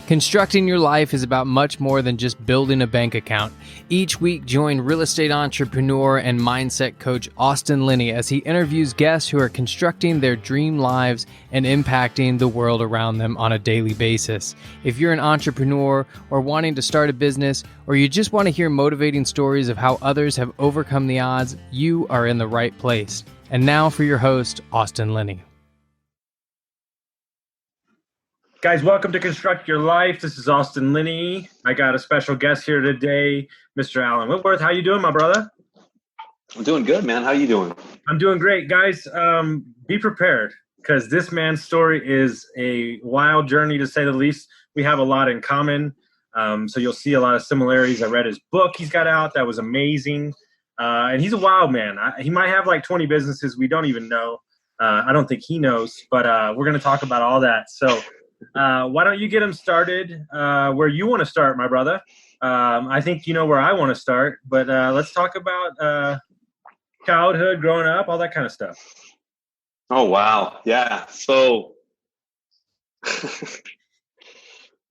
Constructing your life is about much more than just building a bank account. Each week, join real estate entrepreneur and mindset coach Austin Linney as he interviews guests who are constructing their dream lives and impacting the world around them on a daily basis. If you're an entrepreneur or wanting to start a business, or you just want to hear motivating stories of how others have overcome the odds, you are in the right place. And now for your host, Austin Linney. Guys, welcome to Construct Your Life. This is Austin Linney. I got a special guest here today, Mr. Alan Whitworth. How you doing, my brother? I'm doing good, man. How you doing? I'm doing great. Guys, be prepared because this man's story is a wild journey, to say the least. We have a lot in common, so you'll see a lot of similarities. I read his book he's got out. That was amazing. And he's a wild man. He might have like 20 businesses. We don't even know. I don't think he knows, but we're going to talk about all that. So why don't you get him started where you want to start, my brother? I think you know where I want to start, but let's talk about childhood, growing up, all that kind of stuff. Oh, wow. Yeah. So,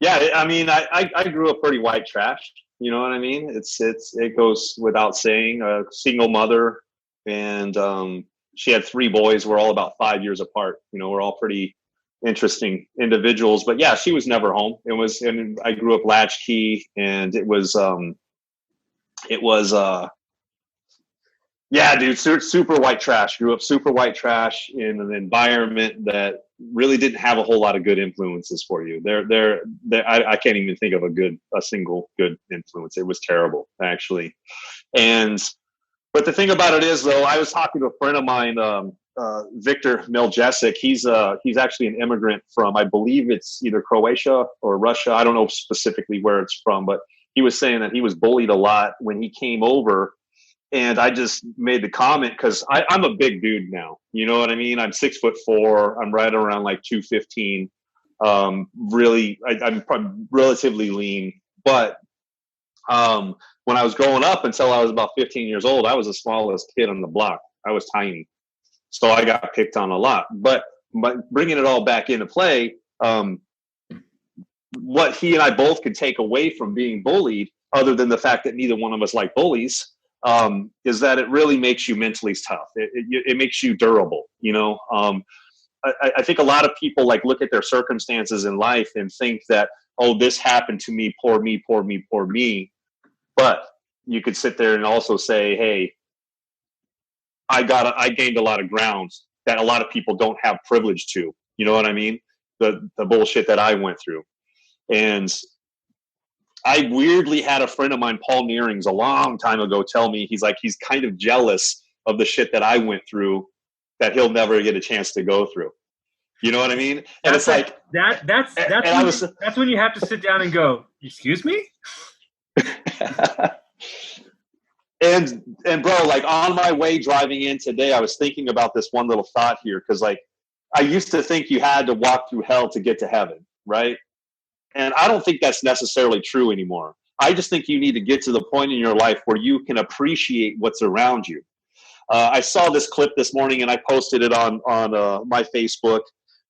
yeah, I mean, I grew up pretty white trash. You know what I mean? It goes without saying. A single mother, and she had 3 boys. We're all about 5 years apart. You know, we're all pretty interesting individuals, but yeah, she was never home. And I grew up latchkey, and it was yeah, dude, super white trash. Grew up super white trash in an environment that really didn't have a whole lot of good influences for you. I can't even think of a single good influence. It was terrible, actually. But the thing about it is, though, I was talking to a friend of mine, Victor Miljesic. He's actually an immigrant from, I believe it's either Croatia or Russia. I don't know specifically where it's from, but he was saying that he was bullied a lot when he came over. And I just made the comment because I'm a big dude now. You know what I mean? I'm 6'4". I'm right around like 215. Really, I'm relatively lean. But when I was growing up until I was about 15 years old, I was the smallest kid on the block. I was tiny. So I got picked on a lot. But bringing it all back into play, what he and I both could take away from being bullied, other than the fact that neither one of us like bullies, is that it really makes you mentally tough. It makes you durable, you know. I think a lot of people like look at their circumstances in life and think that, oh, this happened to me, poor me, poor me, poor me. But you could sit there and also say, hey, I gained a lot of ground that a lot of people don't have privilege to. You know what I mean? The bullshit that I went through. And I weirdly had a friend of mine, Paul Nearings, a long time ago tell me, he's kind of jealous of the shit that I went through that he'll never get a chance to go through. You know what I mean? And that's like that's when you have to sit down and go, excuse me? And bro, like on my way driving in today, I was thinking about this one little thought here. Cause like I used to think you had to walk through hell to get to heaven. Right. And I don't think that's necessarily true anymore. I just think you need to get to the point in your life where you can appreciate what's around you. I saw this clip this morning and I posted it on my Facebook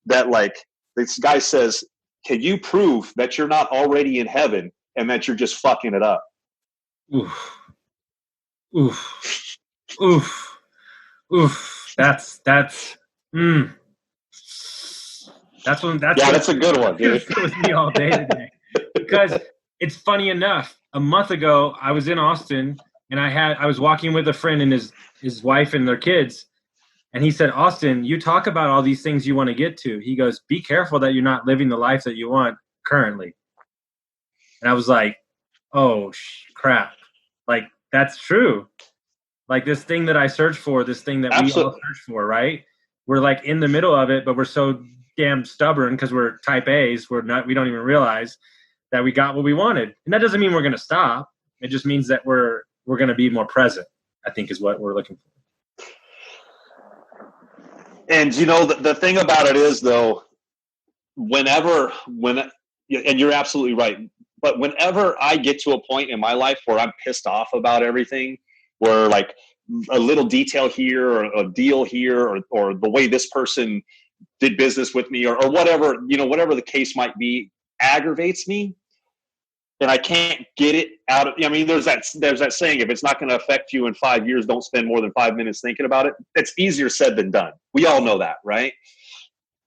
that like this guy says, can you prove that you're not already in heaven and that you're just fucking it up? Oof. Oof. Oof. Oof. That's a good one, dude. It was me all day today. Because it's funny enough, a month ago I was in Austin and I was walking with a friend and his wife and their kids, and he said, Austin, you talk about all these things you want to get to. He goes, be careful that you're not living the life that you want currently. And I was like, oh crap. Like that's true. Like this thing that I search for, this thing that we all search for, right? We're like in the middle of it, but we're so damn stubborn because we're type A's. We don't even realize that we got what we wanted. And that doesn't mean we're going to stop. It just means that we're going to be more present, I think is what we're looking for. And you know, the thing about it is though, and you're absolutely right. But whenever I get to a point in my life where I'm pissed off about everything, where like a little detail here or a deal here or the way this person did business with me or whatever, you know, whatever the case might be, aggravates me and I can't get it out of, I mean, there's that saying, if it's not going to affect you in 5 years, don't spend more than 5 minutes thinking about it. It's easier said than done. We all know that, right?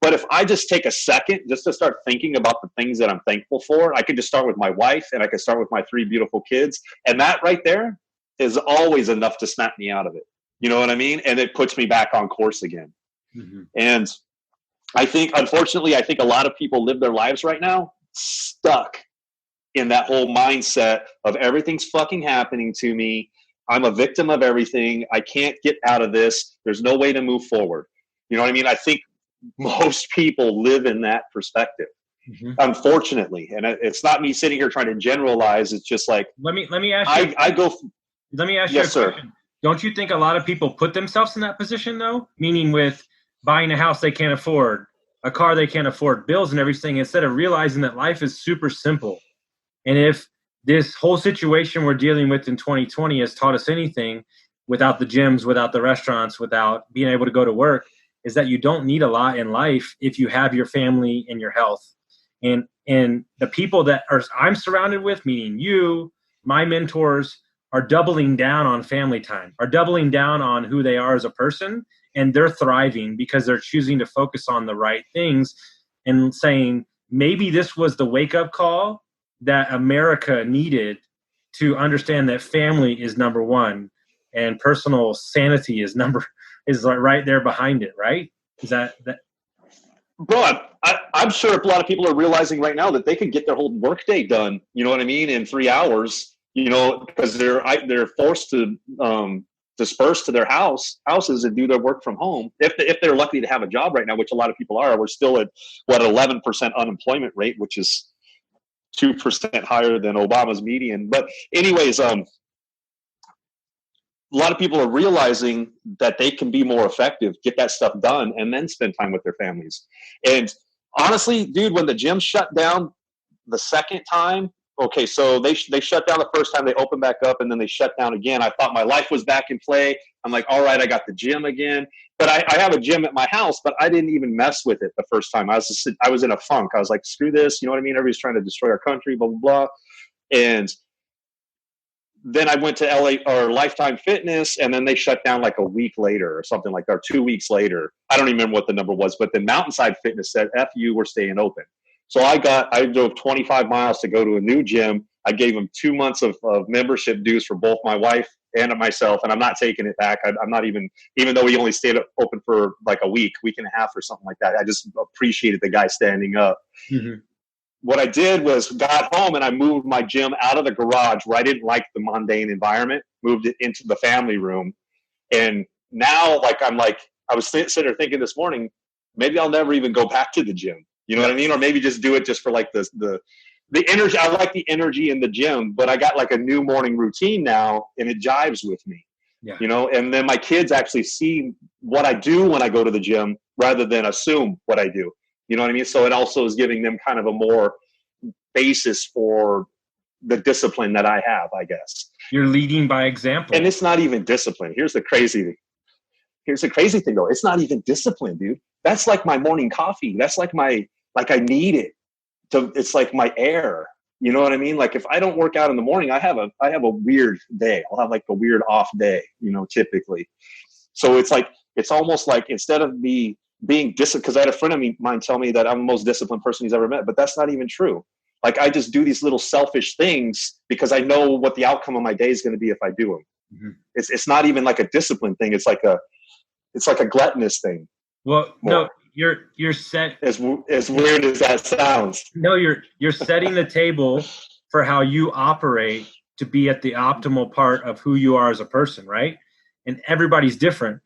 But if I just take a second just to start thinking about the things that I'm thankful for, I could just start with my wife and I could start with my 3 beautiful kids. And that right there is always enough to snap me out of it. You know what I mean? And it puts me back on course again. Mm-hmm. And I think, unfortunately, I think a lot of people live their lives right now stuck in that whole mindset of everything's fucking happening to me. I'm a victim of everything. I can't get out of this. There's no way to move forward. You know what I mean? I think most people live in that perspective, unfortunately. And it's not me sitting here trying to generalize. It's just like, let me ask you. Let me ask you a question. Don't you think a lot of people put themselves in that position though? Meaning with buying a house they can't afford, a car they can't afford, bills and everything, instead of realizing that life is super simple. And if this whole situation we're dealing with in 2020 has taught us anything, without the gyms, without the restaurants, without being able to go to work, is that you don't need a lot in life if you have your family and your health. And the people that I'm surrounded with, meaning you, my mentors, are doubling down on family time, are doubling down on who they are as a person, and they're thriving because they're choosing to focus on the right things and saying, maybe this was the wake-up call that America needed to understand that family is number one and personal sanity is right there behind it, right? Is that? Bro, I'm sure a lot of people are realizing right now that they could get their whole workday done, you know what I mean, in 3 hours, you know, because they're forced to disperse to their houses and do their work from home. If they're lucky to have a job right now, which a lot of people are, we're still at 11% unemployment rate, which is 2% higher than Obama's median. But anyways, a lot of people are realizing that they can be more effective, get that stuff done, and then spend time with their families. And honestly, dude, when the gym shut down the second time, okay, so they shut down the first time, they opened back up, and then they shut down again. I thought my life was back in play. I'm like, all right, I got the gym again. But I have a gym at my house, but I didn't even mess with it the first time. I was in a funk. I was like, screw this. You know what I mean? Everybody's trying to destroy our country, blah, blah, blah. And then I went to LA or Lifetime Fitness, and then they shut down like a week later or something like that, or 2 weeks later. I don't even remember what the number was, but then Mountainside Fitness said, F you, we're staying open. So I drove 25 miles to go to a new gym. I gave them 2 months of membership dues for both my wife and myself, and I'm not taking it back. I'm not even though we only stayed open for like a week and a half or something like that. I just appreciated the guy standing up. Mm-hmm. What I did was got home and I moved my gym out of the garage where I didn't like the mundane environment, moved it into the family room. And now I was sitting there thinking this morning, maybe I'll never even go back to the gym. You know what I mean? Or maybe just do it just for like the energy. I like the energy in the gym, but I got like a new morning routine now and it jives with me. Yeah. You know, and then my kids actually see what I do when I go to the gym rather than assume what I do. You know what I mean? So it also is giving them kind of a more basis for the discipline that I have, I guess. You're leading by example. And it's not even discipline. Here's the crazy thing though. It's not even discipline, dude. That's like my morning coffee. That's like I need it. It's like my air. You know what I mean? Like if I don't work out in the morning, I have a weird day. I'll have like a weird off day, you know, typically. So it's almost like instead of me being disciplined, because I had a friend of mine tell me that I'm the most disciplined person he's ever met, but that's not even true. Like I just do these little selfish things because I know what the outcome of my day is going to be if I do them. Mm-hmm. It's not even like a discipline thing. It's like a gluttonous thing. Well, no, you're set. As weird as that sounds. No, you're setting the table for how you operate to be at the optimal part of who you are as a person, right? And everybody's different.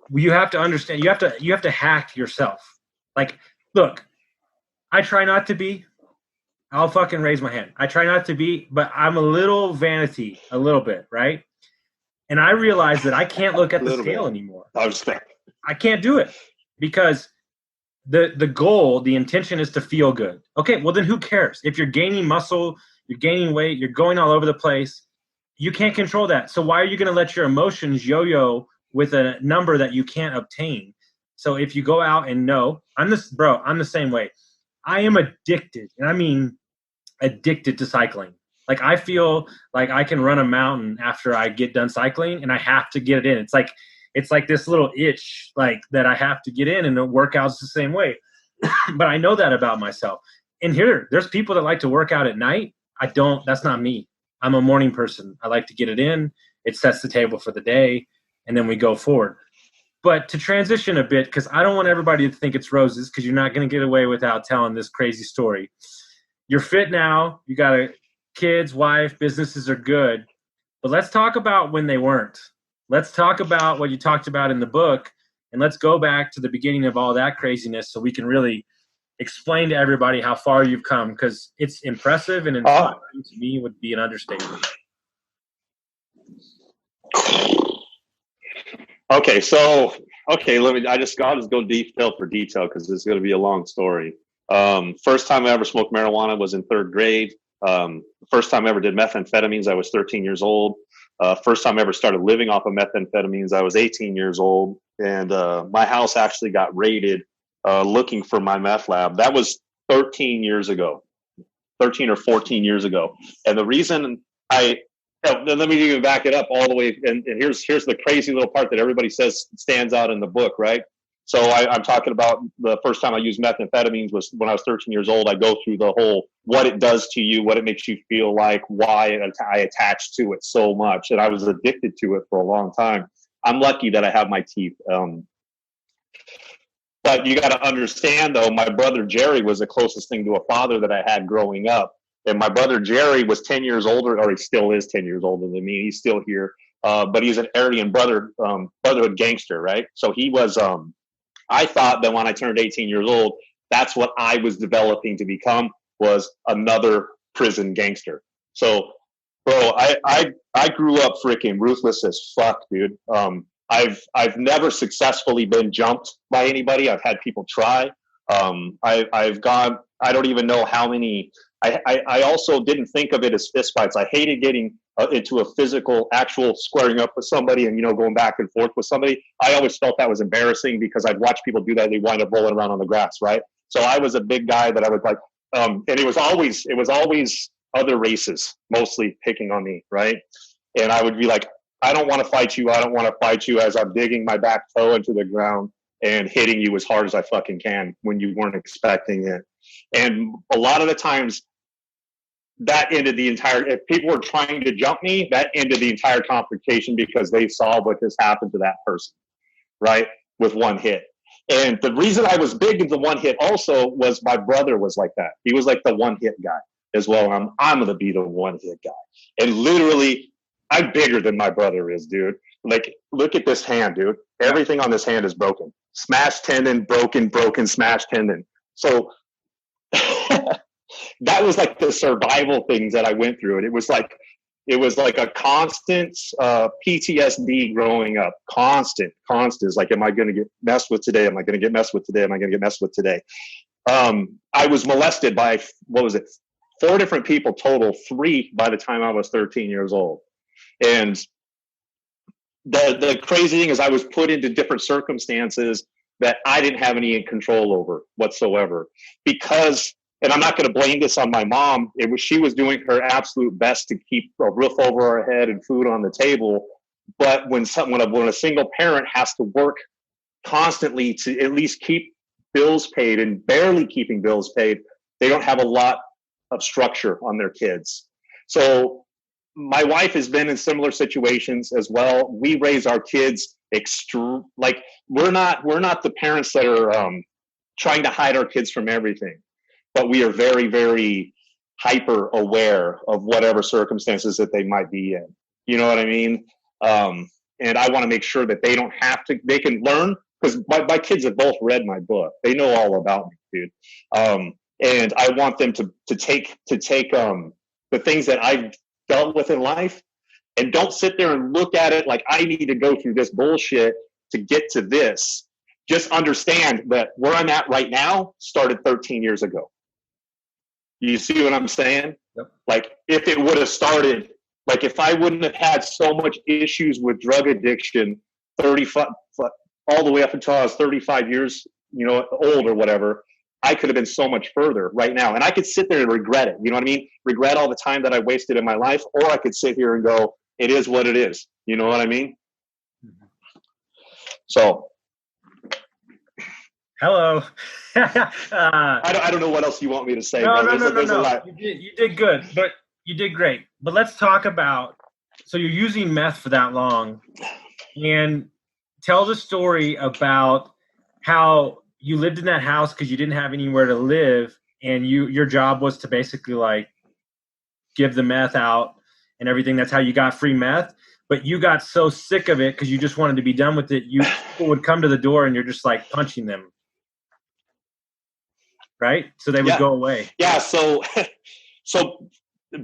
You have to understand. You have to hack yourself. Like, look, I try not to be. I'll fucking raise my hand. I try not to be, but I'm a little vanity, a little bit, right? And I realize that I can't look at the scale anymore. I can't do it because the goal, the intention is to feel good. Okay, well then who cares? If you're gaining muscle, you're gaining weight, you're going all over the place, you can't control that. So why are you going to let your emotions yo-yo with a number that you can't obtain? So if you go out and know, I'm the same way. I am addicted, and I mean addicted to cycling. Like I feel like I can run a mountain after I get done cycling, and I have to get it in. It's like this little itch like that I have to get in, and the workout's the same way. But I know that about myself. And there's people that like to work out at night. I don't. That's not me. I'm a morning person. I like to get it in. It sets the table for the day, and then we go forward. But to transition a bit, because I don't want everybody to think it's roses, because you're not going to get away without telling this crazy story. You're fit now. You got kids, wife, businesses are good. But let's talk about when they weren't. Let's talk about what you talked about in the book, and let's go back to the beginning of all that craziness so we can really explain to everybody how far you've come, because it's impressive and inspiring to me would be an understatement. Okay, I'll just go detail for detail because it's going to be a long story. First time I ever smoked marijuana was in third grade. First time I ever did methamphetamines, I was 13 years old. First time I ever started living off of methamphetamines, I was 18 years old. And my house actually got raided looking for my meth lab. That was 13 or 14 years ago. And the reason let me even back it up all the way. And here's the crazy little part that everybody says stands out in the book, right? So I'm talking about the first time I used methamphetamines was when I was 13 years old. I go through the whole, what it does to you, what it makes you feel like, why I attached to it so much. And I was addicted to it for a long time. I'm lucky that I have my teeth. But you got to understand, though, my brother Jerry was the closest thing to a father that I had growing up. And my brother Jerry was 10 years older, or he still is 10 years older than me. He's still here. But he's an Aryan brotherhood gangster, right? So he was, I thought that when I turned 18 years old, that's what I was developing to become, was another prison gangster. So, bro, I grew up freaking ruthless as fuck, dude. I've never successfully been jumped by anybody. I've had people try. I've gone, I don't even know how many. I also didn't think of it as fist fights. I hated getting into a physical, actual squaring up with somebody and, going back and forth with somebody. I always felt that was embarrassing because I'd watch people do that. They wind up rolling around on the grass, right? So I was a big guy that I was like, and it was always other races mostly picking on me, right? And I would be like, I don't want to fight you. I don't want to fight you, as I'm digging my back toe into the ground and hitting you as hard as I fucking can when you weren't expecting it. And a lot of the times that ended the entire, if people were trying to jump me, that ended the entire confrontation because they saw what has happened to that person, right? With one hit. And the reason I was big in the one hit also was my brother was like that. He was like the one hit guy as well. And I'm going to be the one hit guy. And literally, I'm bigger than my brother is, dude. Like, look at this hand, dude. Everything on this hand is broken. Smashed tendon, broken, smashed tendon. So that was like the survival things that I went through. And it was like a constant PTSD growing up. Constant. It's like, am I going to get messed with today? Am I going to get messed with today? Am I going to get messed with today? I was molested by, 4 different people total, 3 by the time I was 13 years old. And the crazy thing is I was put into different circumstances that I didn't have any control over whatsoever because, and I'm not going to blame this on my mom. She was doing her absolute best to keep a roof over her head and food on the table. But when a single parent has to work constantly to at least keep bills paid and barely keeping bills paid, they don't have a lot of structure on their kids. So my wife has been in similar situations as well. We raise our kids like we're not the parents that are trying to hide our kids from everything, but we are very, very hyper aware of whatever circumstances that they might be in. You know what I mean? And I want to make sure that they don't have to. They can learn because my kids have both read my book. They know all about me, dude. And I want them to take the things that I've dealt with in life and don't sit there and look at it like I need to go through this bullshit to get to this. Just understand that where I'm at right now started 13 years ago. You see what I'm saying? Yep. Like if it would have started, like if I wouldn't have had so much issues with drug addiction 35 all the way up until I was 35 years, old or whatever, I could have been so much further right now. And I could sit there and regret it. You know what I mean? Regret all the time that I wasted in my life. Or I could sit here and go, it is what it is. You know what I mean? So. Hello. I don't know what else you want me to say. No. A lot. You did good, but you did great. But let's talk about, so you're using meth for that long, and tell the story about how you lived in that house because you didn't have anywhere to live, and your job was to basically like give the meth out and everything. That's how you got free meth. But you got so sick of it because you just wanted to be done with it. People would come to the door and you're just like punching them, right? So they would go away. Yeah. So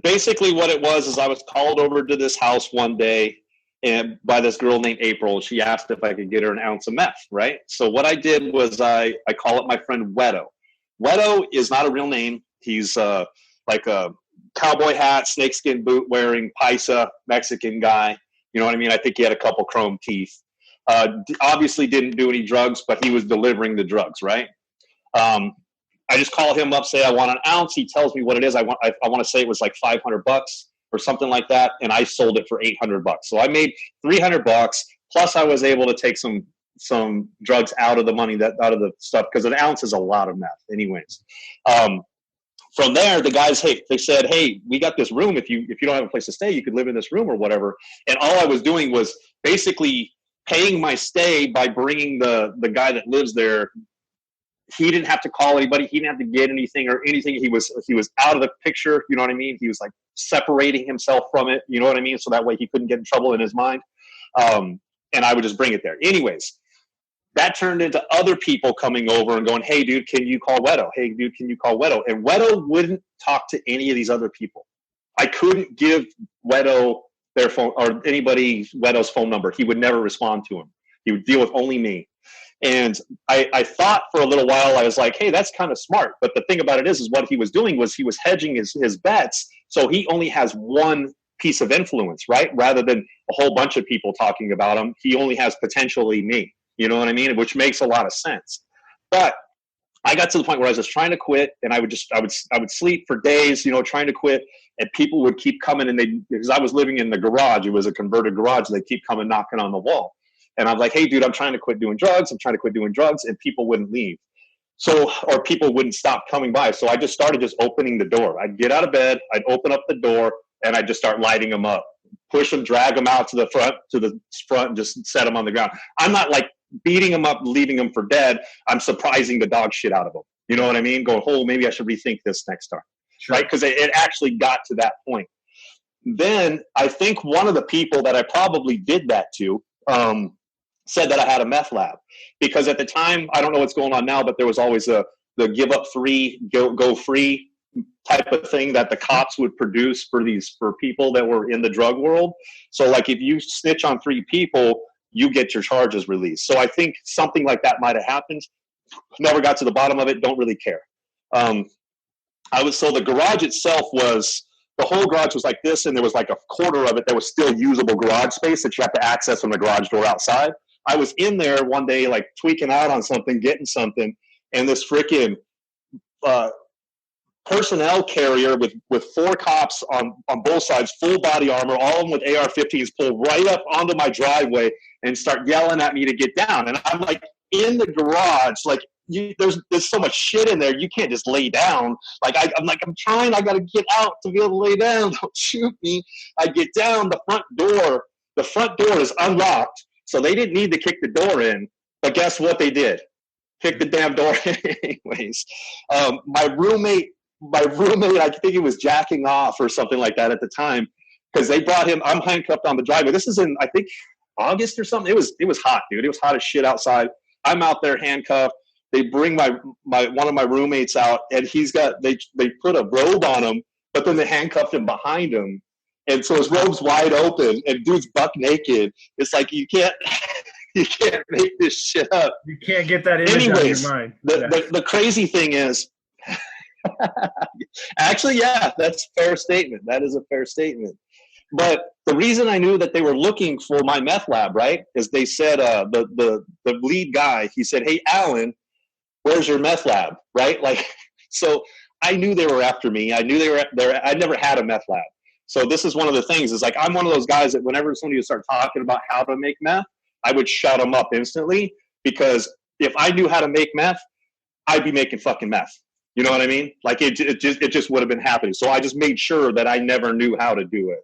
basically what it was is I was called over to this house one day and by this girl named April. She asked if I could get her an ounce of meth, right? So what I did was I call up my friend Wedo. Wedo is not a real name. He's like a cowboy hat, snakeskin boot wearing paisa Mexican guy. You know what I mean? I think he had a couple chrome teeth. Obviously didn't do any drugs, but he was delivering the drugs, right? I just call him up, say I want an ounce. He tells me what it is. I want to say it was like $500 or something like that, and I sold it for $800. So I made $300. Plus, I was able to take some drugs out of the money, out of the stuff, because an ounce is a lot of meth, anyways. From there, the guys, they said, hey, we got this room. If you don't have a place to stay, you could live in this room or whatever. And all I was doing was basically paying my stay by bringing the guy that lives there. He didn't have to call anybody. He didn't have to get anything or anything. He was out of the picture. You know what I mean? He was like separating himself from it. You know what I mean? So that way he couldn't get in trouble in his mind. And I would just bring it there. Anyways, that turned into other people coming over and going, hey, dude, can you call Wedo? Hey, dude, can you call Wedo? And Wedo wouldn't talk to any of these other people. I couldn't give Wedo their phone or anybody Wedo's phone number. He would never respond to him. He would deal with only me. And I thought for a little while, I was like, hey, that's kind of smart. But the thing about it is what he was doing was he was hedging his bets. So he only has one piece of influence, right? Rather than a whole bunch of people talking about him, he only has potentially me. You know what I mean? Which makes a lot of sense. But I got to the point where I was just trying to quit, and I would sleep for days, trying to quit, and people would keep coming, and because I was living in the garage, it was a converted garage, they keep coming knocking on the wall. And I'm like, hey, dude, I'm trying to quit doing drugs. And people wouldn't leave. Or people wouldn't stop coming by. So I just started opening the door. I'd get out of bed, I'd open up the door, and I'd just start lighting them up. Push them, drag them out to the front, and just set them on the ground. I'm not like beating them up, leaving them for dead. I'm surprising the dog shit out of them. You know what I mean? Going, oh, maybe I should rethink this next time. Sure. Right? Because it actually got to that point. Then I think one of the people that I probably did that to said that I had a meth lab. Because at the time, I don't know what's going on now, but there was always the give up free, go free type of thing that the cops would produce for people that were in the drug world. So like if you snitch on 3 people, you get your charges released. So I think something like that might have happened. Never got to the bottom of it. Don't really care. So the garage itself the whole garage was like this, and there was like a quarter of it that was still usable garage space that you have to access from the garage door outside. I was in there one day, like tweaking out on something, getting something, and this freaking personnel carrier with 4 cops on both sides, full body armor, all of them with AR-15s, pull right up onto my driveway and start yelling at me to get down. And I'm like in the garage, like there's so much shit in there, you can't just lay down. Like I'm trying, I got to get out to be able to lay down. Don't shoot me. I get down, the front door is unlocked, so they didn't need to kick the door in. But guess what they did? Kick the damn door anyways. My roommate, I think he was jacking off or something like that at the time, because they brought him. I'm handcuffed on the driveway. This is in, I think, August or something. It was hot, dude. It was hot as shit outside. I'm out there handcuffed. They bring my one of my roommates out, and they put a robe on him, but then they handcuffed him behind him, and so his robe's wide open, and dude's buck naked. It's like you can't make this shit up. You can't get that image out of your mind. The crazy thing is, actually, yeah, that's a fair statement. That is a fair statement. But the reason I knew that they were looking for my meth lab, right, is they said the lead guy, he said, hey, Alan, where's your meth lab, right? Like, so I knew they were after me. I knew they were there. I never had a meth lab. So this is one of the things is like, I'm one of those guys that whenever somebody would start talking about how to make meth, I would shut them up instantly, because if I knew how to make meth, I'd be making fucking meth. You know what I mean? Like it just would have been happening. So I just made sure that I never knew how to do it.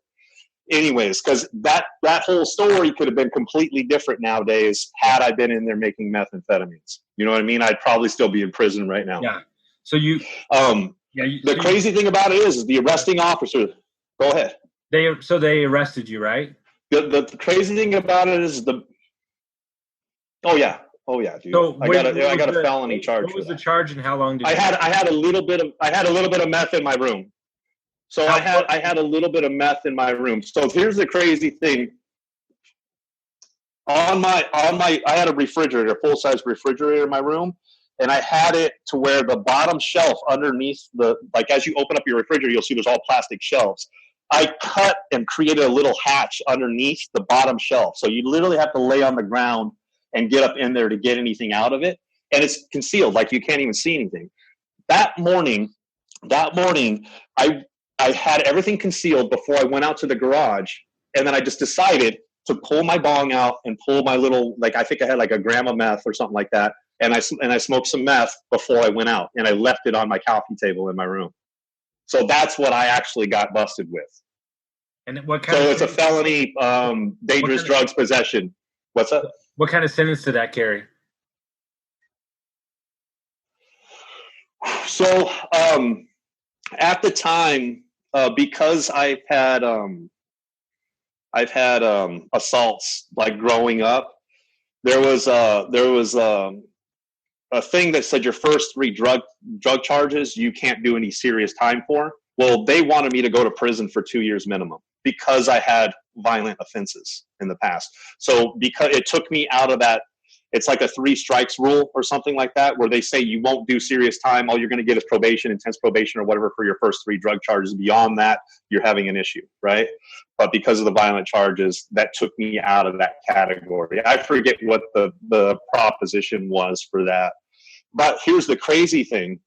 Anyways, because that whole story could have been completely different nowadays had I been in there making methamphetamines. You know what I mean? I'd probably still be in prison right now. Yeah. So you. The crazy thing about it is the arresting officer. Go ahead. They arrested you, right? The crazy thing about it is the. Oh yeah, dude. So I got a felony charge. What was the charge, and how long did I had a little bit of meth in my room. So I had a little bit of meth in my room. So here's the crazy thing. I had a refrigerator, a full-size refrigerator in my room, and I had it to where the bottom shelf underneath like as you open up your refrigerator, you'll see there's all plastic shelves. I cut and created a little hatch underneath the bottom shelf. So you literally have to lay on the ground and get up in there to get anything out of it. And it's concealed, like you can't even see anything. That morning, I had everything concealed before I went out to the garage. And then I just decided to pull my bong out and pull my little, like, I think I had like a gram of meth or something like that. And I smoked some meth before I went out, and I left it on my coffee table in my room. So that's what I actually got busted with. And what kind? So it's a felony, dangerous drugs possession. What's up? What kind of sentence did that carry? So at the time, because I've had assaults like growing up, there was a thing that said your first 3 drug charges you can't do any serious time for. Well, they wanted me to go to prison for 2 years minimum because I had violent offenses in the past. So because it took me out of that, it's like a 3 strikes rule or something like that, where they say you won't do serious time. All you're going to get is probation, intense probation, or whatever for your first 3 drug charges. Beyond that, you're having an issue, right? But because of the violent charges, that took me out of that category. I forget what the proposition was for that. But here's the crazy thing.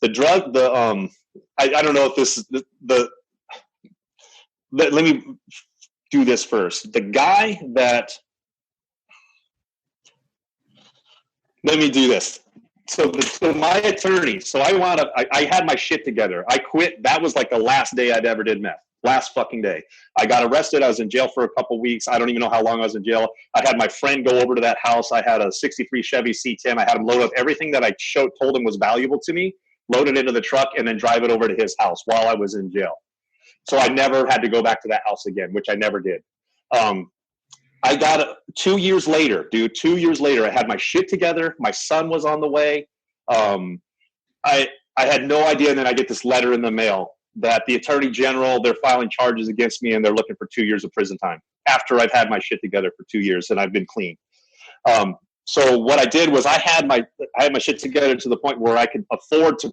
I don't know if this is let me do this first. The guy that, let me do this. So my attorney, I had my shit together. I quit. That was like the last day I'd ever did meth. Last fucking day. I got arrested. I was in jail for a couple weeks. I don't even know how long I was in jail. I had my friend go over to that house. I had a 63 Chevy C10. I had him load up everything that I told him was valuable to me, load it into the truck, and then drive it over to his house while I was in jail. So I never had to go back to that house again, which I never did. I got 2 years later, dude. 2 years later, I had my shit together. My son was on the way. I had no idea, and then I get this letter in the mail that the Attorney General, they're filing charges against me, and they're looking for 2 years of prison time after I've had my shit together for 2 years and I've been clean. So what I did was I had my shit together to the point where I could afford to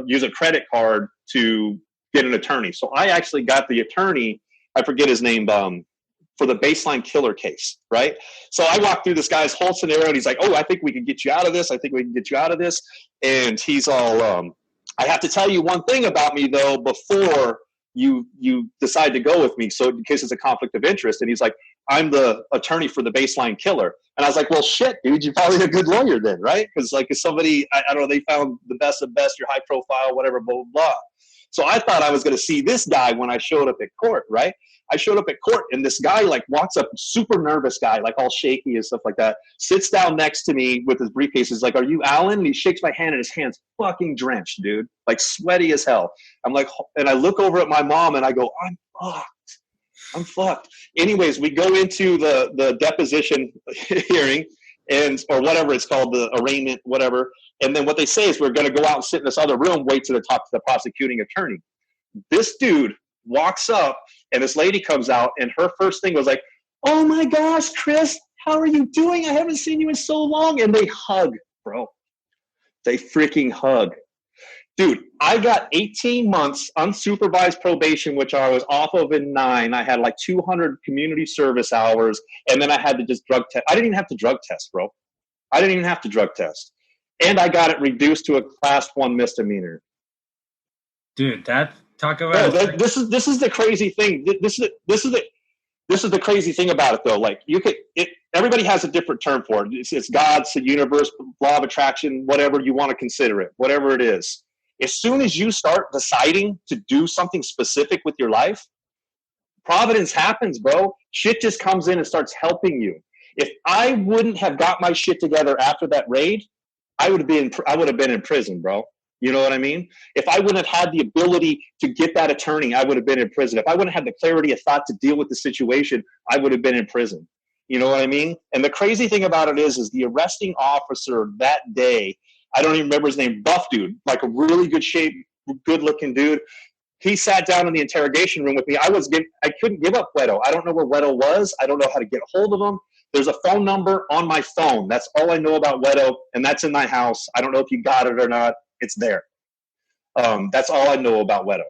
use a credit card to get an attorney. So I actually got the attorney, I forget his name, for the baseline killer case, right? So I walked through this guy's whole scenario, and he's like, "Oh, I think we can get you out of this. I think we can get you out of this." And he's all, "I have to tell you one thing about me, though, before you decide to go with me, so in case it's a conflict of interest." And he's like, "I'm the attorney for the baseline killer." And I was like, "Well, shit, dude, you're probably a good lawyer then, right?" Because like if somebody, I don't know, they found the best of best, you're high profile, whatever, blah, blah, blah. So I thought I was going to see this guy when I showed up at court, right? I showed up at court, and this guy like walks up, super nervous guy, like all shaky and stuff like that, sits down next to me with his briefcase. He's like, "Are you Alan?" And he shakes my hand, and his hand's fucking drenched, dude, like sweaty as hell. I'm like, and I look over at my mom, and I go, I'm fucked. Anyways, we go into the deposition hearing, or whatever it's called, the arraignment, whatever. And then what they say is we're going to go out and sit in this other room, wait to talk to the prosecuting attorney. This dude walks up, and this lady comes out, and her first thing was like, "Oh my gosh, Chris, how are you doing? I haven't seen you in so long." And they hug, bro. They freaking hug. Dude, I got 18 months unsupervised probation, which I was off of in 9. I had like 200 community service hours, and then I had to just drug test. I didn't even have to drug test, bro. I didn't even have to drug test. And I got it reduced to a class 1 misdemeanor. Dude, talk about this is the crazy thing. This is the crazy thing about it, though. Like everybody has a different term for it. It's God, it's the universe, law of attraction, whatever you want to consider it, whatever it is. As soon as you start deciding to do something specific with your life, providence happens, bro. Shit just comes in and starts helping you. If I wouldn't have got my shit together after that raid, I would have been in prison, bro. You know what I mean? If I wouldn't have had the ability to get that attorney, I would have been in prison. If I wouldn't have had the clarity of thought to deal with the situation, I would have been in prison. You know what I mean? And the crazy thing about it is the arresting officer that day, I don't even remember his name, buff dude, like a really good shape, good looking dude. He sat down in the interrogation room with me. I couldn't give up Wedo. I don't know where Wedo was. I don't know how to get a hold of him. There's a phone number on my phone. That's all I know about Wedo, and that's in my house. I don't know if you got it or not. It's there. That's all I know about Wedo.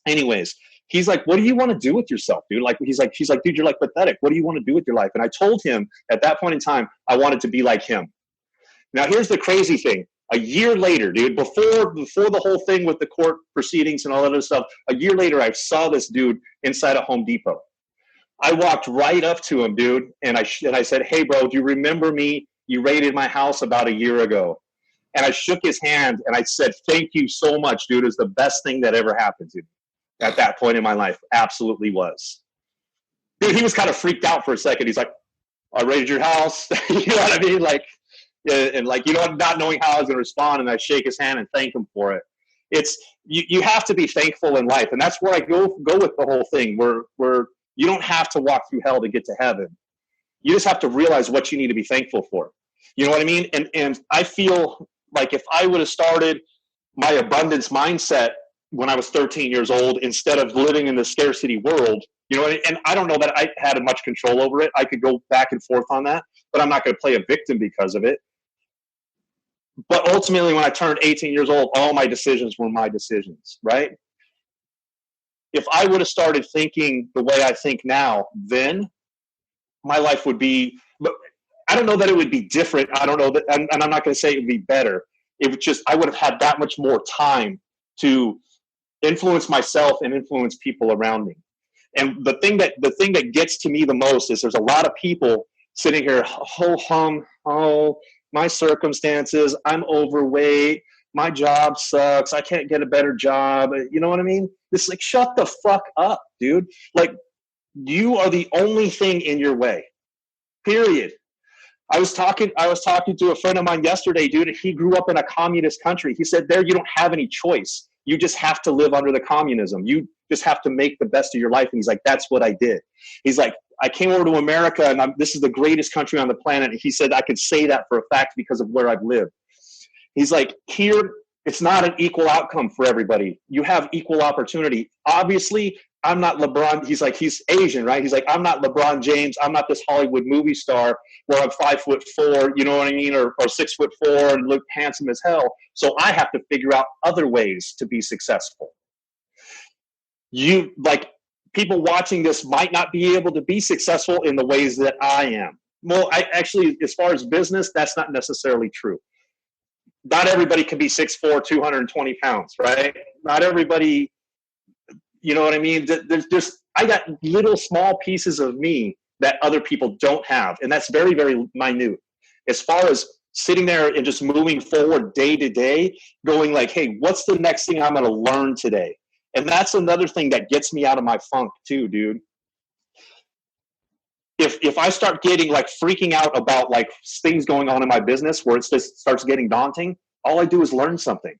Anyways, he's like, what do you want to do with yourself, dude? Like, he's like, dude, you're like pathetic. What do you want to do with your life? And I told him at that point in time, I wanted to be like him. Now, here's the crazy thing. A year later, dude, before the whole thing with the court proceedings and all that other stuff, a year later, I saw this dude inside a Home Depot. I walked right up to him, dude, and I said, hey, bro, do you remember me? You raided my house about a year ago. And I shook his hand, and I said, thank you so much, dude. It was the best thing that ever happened to me at that point in my life. Absolutely was. Dude, he was kind of freaked out for a second. He's like, I raided your house. You know what I mean? Like, and like, you know, not knowing how I was going to respond, and I shake his hand and thank him for it. It's you have to be thankful in life, and that's where I go with the whole thing. Where you don't have to walk through hell to get to heaven. You just have to realize what you need to be thankful for. You know what I mean? And I feel like if I would have started my abundance mindset when I was 13 years old, instead of living in the scarcity world, you know, and I don't know that I had much control over it. I could go back and forth on that, but I'm not going to play a victim because of it. But ultimately, when I turned 18 years old, all my decisions were my decisions, right? If I would have started thinking the way I think now, then my life would be, but I don't know that it would be different. I don't know that, and I'm not going to say it would be better. It would just, I would have had that much more time to influence myself and influence people around me. And the thing that gets to me the most is there's a lot of people sitting here, my circumstances, I'm overweight, my job sucks, I can't get a better job. You know what I mean? It's like, shut the fuck up, dude. Like, you are the only thing in your way, period. I was talking to a friend of mine yesterday, dude. He grew up in a communist country. He said, there, you don't have any choice. You just have to live under the communism. You just have to make the best of your life. And he's like, that's what I did. He's like, I came over to America, and this is the greatest country on the planet. And he said, I could say that for a fact because of where I've lived. He's like, here, it's not an equal outcome for everybody. You have equal opportunity. Obviously, I'm not LeBron. He's like, he's Asian, right? He's like, I'm not LeBron James. I'm not this Hollywood movie star where I'm 5'4", you know what I mean? Or 6'4" and look handsome as hell. So I have to figure out other ways to be successful. People watching this might not be able to be successful in the ways that I am. Well, as far as business, that's not necessarily true. Not everybody can be 6'4", 220 pounds, right? Not everybody, you know what I mean? I got little small pieces of me that other people don't have. And that's very, very minute. As far as sitting there and just moving forward day to day, going like, hey, what's the next thing I'm going to learn today? And that's another thing that gets me out of my funk too, dude. If I start getting like freaking out about like things going on in my business where it just starts getting daunting, all I do is learn something.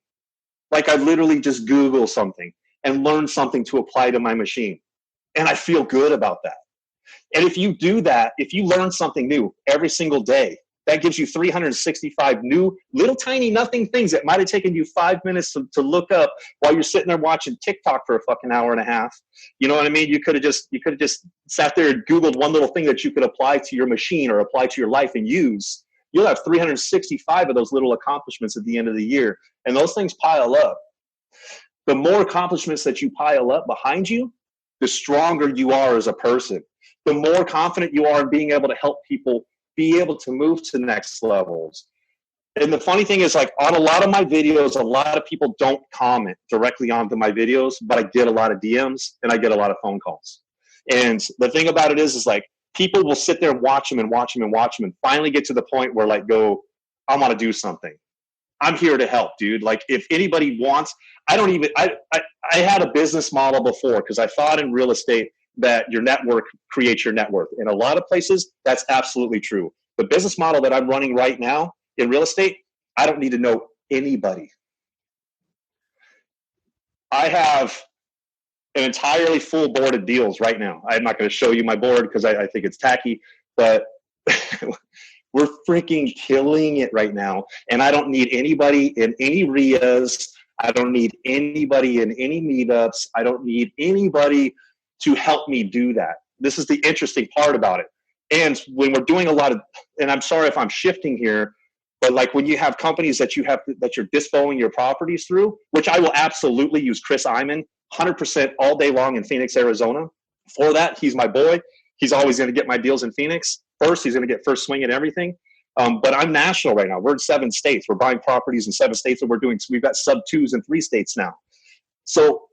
Like I literally just Google something and learn something to apply to my machine. And I feel good about that. And if you do that, if you learn something new every single day, that gives you 365 new little tiny nothing things that might have taken you 5 minutes to look up while you're sitting there watching TikTok for a fucking hour and a half. You know what I mean? You could have just sat there and Googled one little thing that you could apply to your machine or apply to your life and use. You'll have 365 of those little accomplishments at the end of the year. And those things pile up. The more accomplishments that you pile up behind you, the stronger you are as a person. The more confident you are in being able to help people be able to move to the next levels. And the funny thing is, like, on a lot of my videos, a lot of people don't comment directly onto my videos, but I get a lot of DMs and I get a lot of phone calls. And the thing about it is like, people will sit there and watch them and watch them and watch them and finally get to the point where, like, go, I want to do something. I'm here to help, dude. Like, if anybody wants, I had a business model before, because I thought in real estate that your network creates your net worth. In a lot of places, that's absolutely true. The business model that I'm running right now in real estate, I don't need to know anybody. I have an entirely full board of deals right now. I'm not going to show you my board because I think it's tacky, but we're freaking killing it right now. And I don't need anybody in any RIAs. I don't need anybody in any meetups. I don't need anybody to help me do that. This is the interesting part about it. And when we're doing a lot of, and I'm sorry if I'm shifting here, but like when you have companies that that you're dispoing your properties through, which I will absolutely use Chris Iman 100% all day long in Phoenix, Arizona. For that, he's my boy. He's always going to get my deals in Phoenix first. He's going to get first swing at everything. But I'm national right now. We're in 7 states. We're buying properties in 7 states, and we've got sub 2s in 3 states now. So,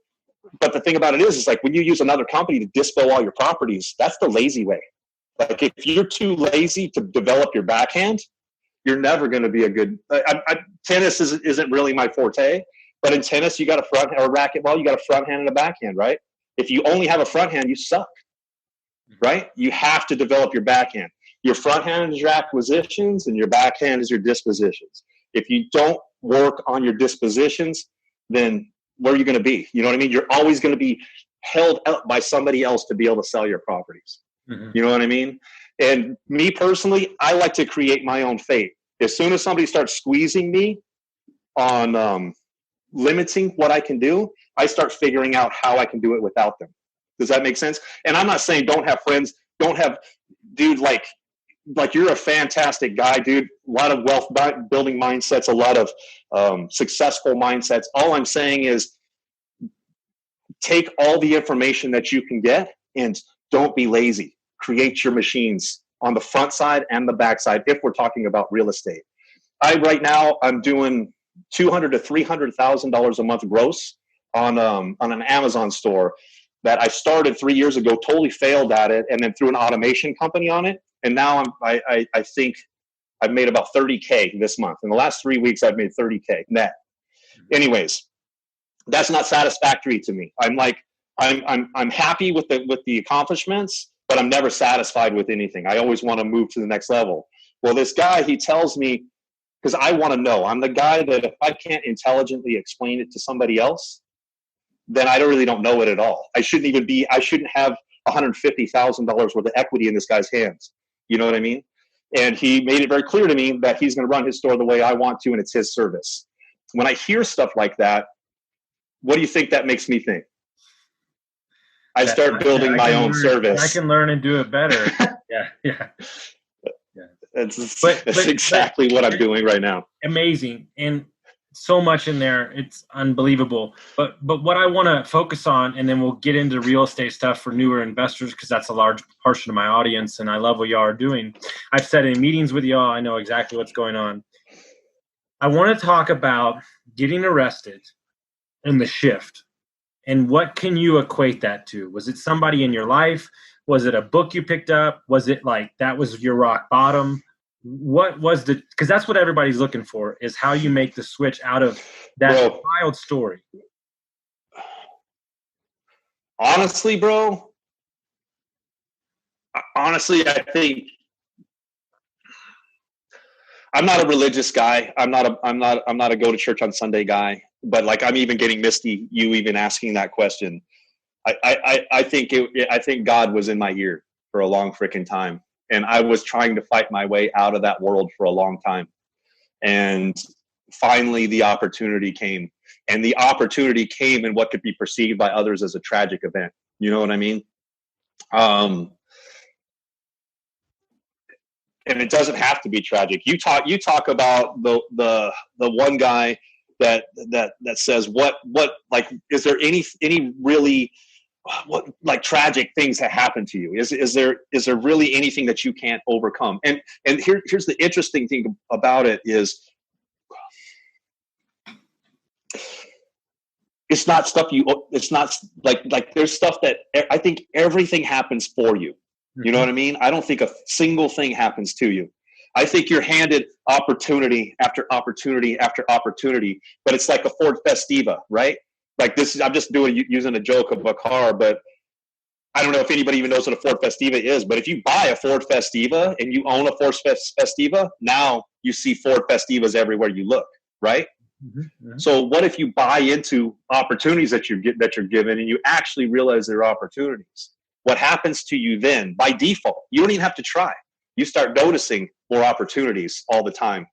but the thing about it is like when you use another company to dispo all your properties, that's the lazy way. Like if you're too lazy to develop your backhand, you're never going to be a good. Tennis isn't really my forte, but in tennis you got a front or racquetball, you got a front hand and a backhand, right? If you only have a front hand, you suck, right? You have to develop your backhand. Your front hand is your acquisitions, and your backhand is your dispositions. If you don't work on your dispositions, then where are you going to be? You know what I mean? You're always going to be held up by somebody else to be able to sell your properties. Mm-hmm. You know what I mean? And me personally, I like to create my own fate. As soon as somebody starts squeezing me on limiting what I can do, I start figuring out how I can do it without them. Does that make sense? And I'm not saying don't have friends, don't have, dude, like you're a fantastic guy, dude. A lot of wealth building mindsets, a lot of successful mindsets. All I'm saying is take all the information that you can get and don't be lazy. Create your machines on the front side and the back side if we're talking about real estate. Right now I'm doing $200,000 to $300,000 a month gross on an Amazon store that I started 3 years ago, totally failed at it, and then threw an automation company on it. And now I think I've made about 30K this month. In the last 3 weeks, I've made 30K net. Anyways, that's not satisfactory to me. I'm happy with the accomplishments, but I'm never satisfied with anything. I always want to move to the next level. Well, this guy, he tells me, because I want to know. I'm the guy that if I can't intelligently explain it to somebody else, then I really don't know it at all. I shouldn't have $150,000 worth of equity in this guy's hands. You know what I mean? And he made it very clear to me that he's going to run his store the way I want to, and it's his service. When I hear stuff like that, what do you think that makes me think? I start building my own service. I can learn and do it better. Yeah. That's exactly what I'm doing right now. Amazing. And so much in there. It's unbelievable. But what I want to focus on, and then we'll get into real estate stuff for newer investors, because that's a large portion of my audience, and I love what y'all are doing. I've sat in meetings with y'all. I know exactly what's going on. I want to talk about getting arrested and the shift. And what can you equate that to? Was it somebody in your life? Was it a book you picked up? Was it like that was your rock bottom? What was because that's what everybody's looking for, is how you make the switch out of that wild story. Honestly, bro, I think I'm not a religious guy. I'm not a go to church on Sunday guy, but like I'm even getting misty, you even asking that question. I think God was in my ear for a long freaking time. And I was trying to fight my way out of that world for a long time. And finally the opportunity came. And the opportunity came in what could be perceived by others as a tragic event. You know what I mean? And it doesn't have to be tragic. You talk about the one guy that says what like, is there any really what like tragic things that happen to you? Is there really anything that you can't overcome? And here's the interesting thing about it is It's not stuff it's not like there's stuff that I think everything happens for you. You know what I mean? I don't think a single thing happens to you. I think you're handed opportunity after opportunity after opportunity, but it's like a Ford Festiva, right? Like this, I'm just using a joke of a car, but I don't know if anybody even knows what a Ford Festiva is, but if you buy a Ford Festiva and you own a Ford Festiva, now you see Ford Festivas everywhere you look, right? Mm-hmm. So what if you buy into opportunities that you're given and you actually realize they're opportunities? What happens to you then by default? You don't even have to try. You start noticing more opportunities all the time.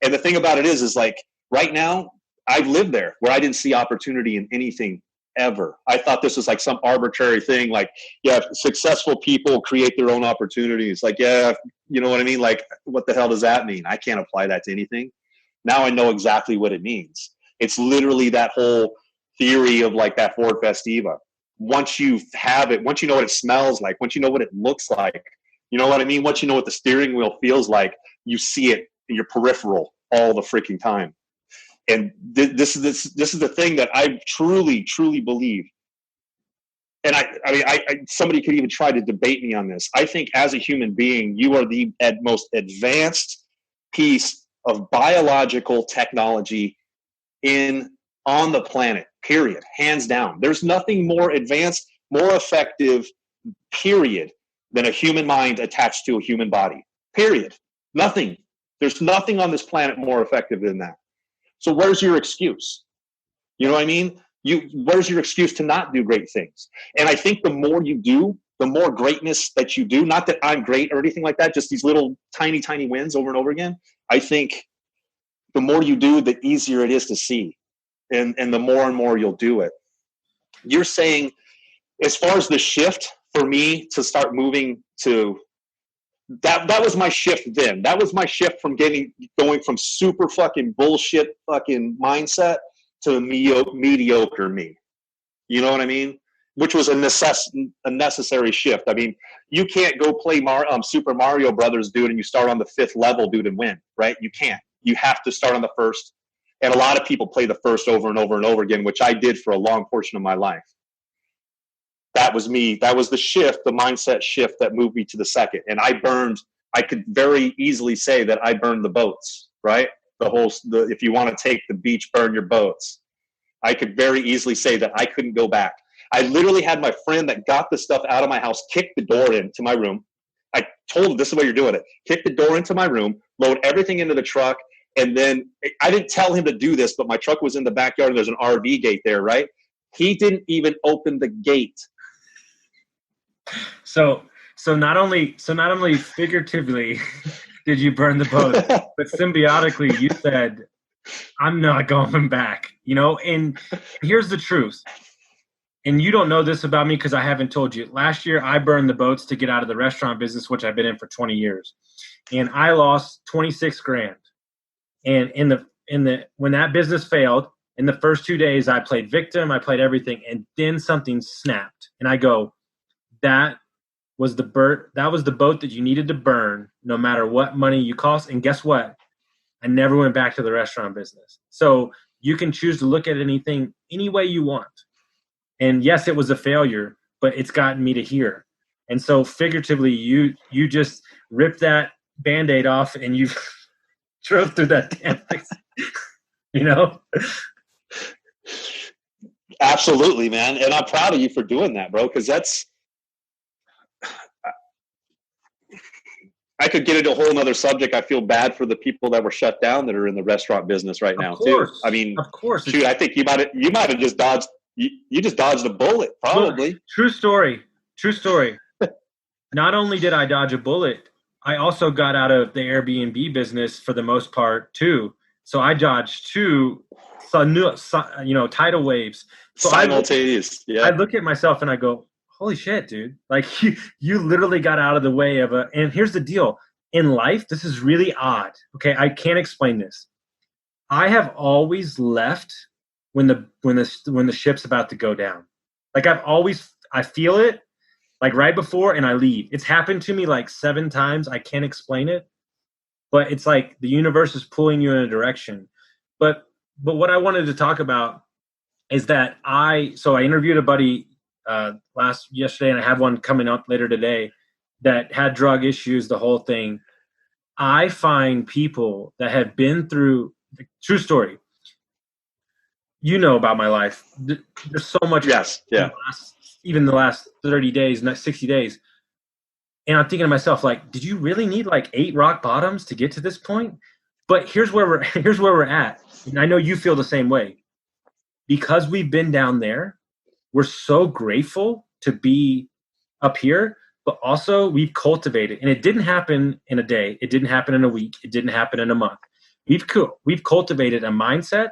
And the thing about it is like right now, I've lived there where I didn't see opportunity in anything ever. I thought this was like some arbitrary thing. Like, yeah, successful people create their own opportunities. Like, yeah, you know what I mean? Like, what the hell does that mean? I can't apply that to anything. Now I know exactly what it means. It's literally that whole theory of like that Ford Festiva. Once you have it, once you know what it smells like, once you know what it looks like, you know what I mean? Once you know what the steering wheel feels like, you see it in your peripheral all the freaking time. And this is the thing that I truly, truly believe. And I mean, somebody could even try to debate me on this. I think as a human being, you are the most advanced piece of biological technology on the planet, period, hands down. There's nothing more advanced, more effective, period, than a human mind attached to a human body, period. Nothing. There's nothing on this planet more effective than that. So where's your excuse? You know what I mean? Where's your excuse to not do great things? And I think the more you do, the more greatness that you do, not that I'm great or anything like that, just these little tiny, tiny wins over and over again. I think the more you do, the easier it is to see. And the more and more you'll do it. You're saying, as far as the shift for me to start moving to that was my shift then. That was my shift from going from super fucking bullshit fucking mindset to mediocre me. You know what I mean? Which was a necessary shift. I mean, you can't go play Super Mario Brothers, dude, and you start on the 5th level, dude, and win, right? You can't. You have to start on the first. And a lot of people play the first over and over and over again, which I did for a long portion of my life. That was me. That was the shift, the mindset shift that moved me to the second. And I could very easily say that I burned the boats, right? If you want to take the beach, burn your boats. I could very easily say that I couldn't go back. I literally had my friend that got the stuff out of my house, kick the door into my room. I told him, this is why you're doing it. Kick the door into my room, load everything into the truck. And then I didn't tell him to do this, but my truck was in the backyard and there's an RV gate there, right? He didn't even open the gate. So not only figuratively did you burn the boat, but symbiotically you said, I'm not going back, you know? And here's the truth. And you don't know this about me because I haven't told you. Last year, I burned the boats to get out of the restaurant business, which I've been in for 20 years. And I lost 26 grand. And when that business failed, in the first 2 days, I played victim, I played everything. And then something snapped. And I go, that was the boat that you needed to burn, no matter what money you cost. And guess what? I never went back to the restaurant business. So you can choose to look at anything any way you want. And yes, it was a failure, but it's gotten me to here. And so figuratively, you just ripped that Band-Aid off and you drove through that damn thing, you know? Absolutely, man. And I'm proud of you for doing that, bro, because I could get into a whole nother subject. I feel bad for the people that were shut down that are in the restaurant business right now, too. I mean, of course. Shoot, I think you might have just dodged. You just dodged a bullet, probably. Look, true story. Not only did I dodge a bullet, I also got out of the Airbnb business for the most part, too. So I dodged two, tidal waves. So simultaneous. I look at myself and I go, holy shit, dude. Like you literally got out of the way of and here's the deal. In life, this is really odd. Okay. I can't explain this. I have always left when the ship's about to go down. Like I feel it like right before and I leave. It's happened to me like 7 times. I can't explain it, but it's like the universe is pulling you in a direction. But what I wanted to talk about is that I interviewed a buddy yesterday, and I have one coming up later today that had drug issues, the whole thing. I find people that have been through, true story. You know about my life. There's so much. Yes. Yeah. Even the last 30 days, not 60 days. And I'm thinking to myself, like, did you really need like 8 rock bottoms to get to this point? But here's where we're at. And I know you feel the same way. Because we've been down there, we're so grateful to be up here, but also we've cultivated, and it didn't happen in a day. It didn't happen in a week. It didn't happen in a month. We've cultivated a mindset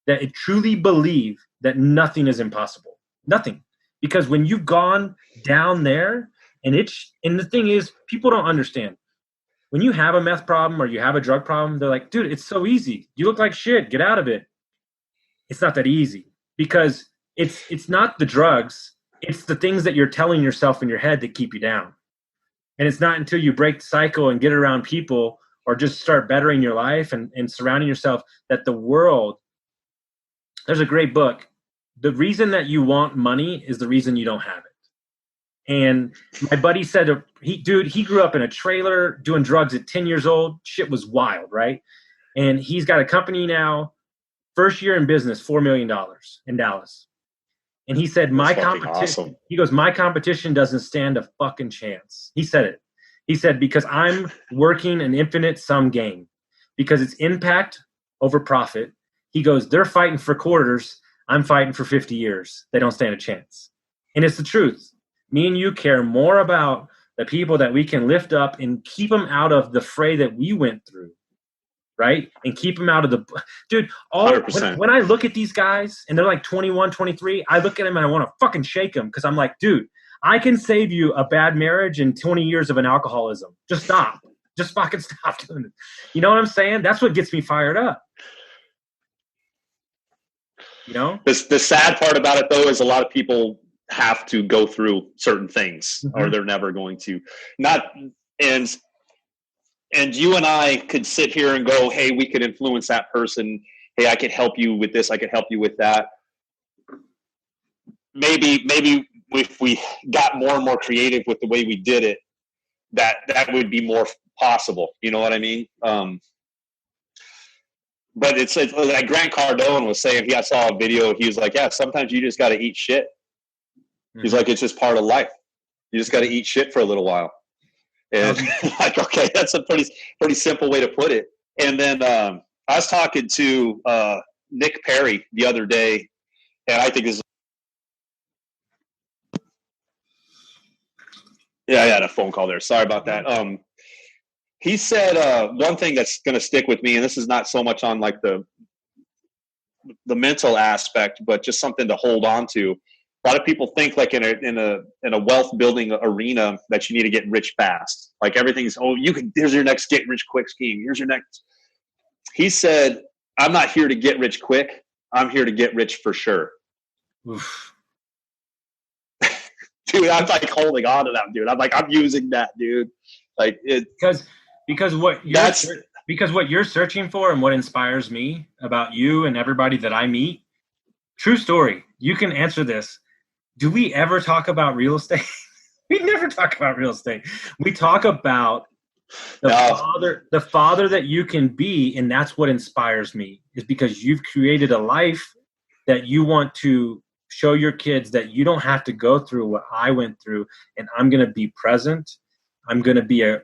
that it truly believe that nothing is impossible. Nothing. Because when you've gone down there, and the thing is, people don't understand. When you have a meth problem or you have a drug problem, they're like, dude, it's so easy. You look like shit. Get out of it. It's not that easy, because it's not the drugs. It's the things that you're telling yourself in your head that keep you down. And it's not until you break the cycle and get around people or just start bettering your life and surrounding yourself that the world, there's a great book. The reason that you want money is the reason you don't have it. And my buddy said, he grew up in a trailer doing drugs at 10 years old. Shit was wild, right? And he's got a company now, first year in business, $4 million in Dallas. And he said, my competition doesn't stand a fucking chance. He said it. He said, because I'm working an infinite sum game, because it's impact over profit. He goes, they're fighting for quarters. I'm fighting for 50 years. They don't stand a chance. And it's the truth. Me and you care more about the people that we can lift up and keep them out of the fray that we went through, right? And keep them out of the – dude, when I look at these guys and they're like 21, 23, I look at them and I want to fucking shake them, because I'm like, dude, I can save you a bad marriage and 20 years of an alcoholism. Just stop. Just fucking stop doing it. You know what I'm saying? That's what gets me fired up. You know? The sad part about it, though, is a lot of people – have to go through certain things, or they're never going to and you and I could sit here and go, hey, we could influence that person. Hey, I could help you with this. I could help you with that. Maybe if we got more and more creative with the way we did it, that would be more possible. You know what I mean? But it's like Grant Cardone was saying, I saw a video. He was like, yeah, sometimes you just got to eat shit. He's like, it's just part of life. You just got to eat shit for a little while. And like, okay, that's a pretty simple way to put it. And then I was talking to Nick Perry the other day, and I think this is I had a phone call there. Sorry about that. He said one thing that's going to stick with me, and this is not so much on like the mental aspect, but just something to hold on to. A lot of people think like in a wealth building arena that you need to get rich fast. Like everything's, here's your next get rich quick scheme. Here's your next. He said, I'm not here to get rich quick. I'm here to get rich for sure. Oof. Dude, I'm like holding on to that, dude. I'm like, I'm using that, dude. Like it because what you're searching for and what inspires me about you and everybody that I meet. True story. You can answer this. Do we ever talk about real estate? We never talk about real estate. We talk about the father that you can be, and that's what inspires me, is because you've created a life that you want to show your kids that you don't have to go through what I went through, and I'm going to be present. I'm going to be a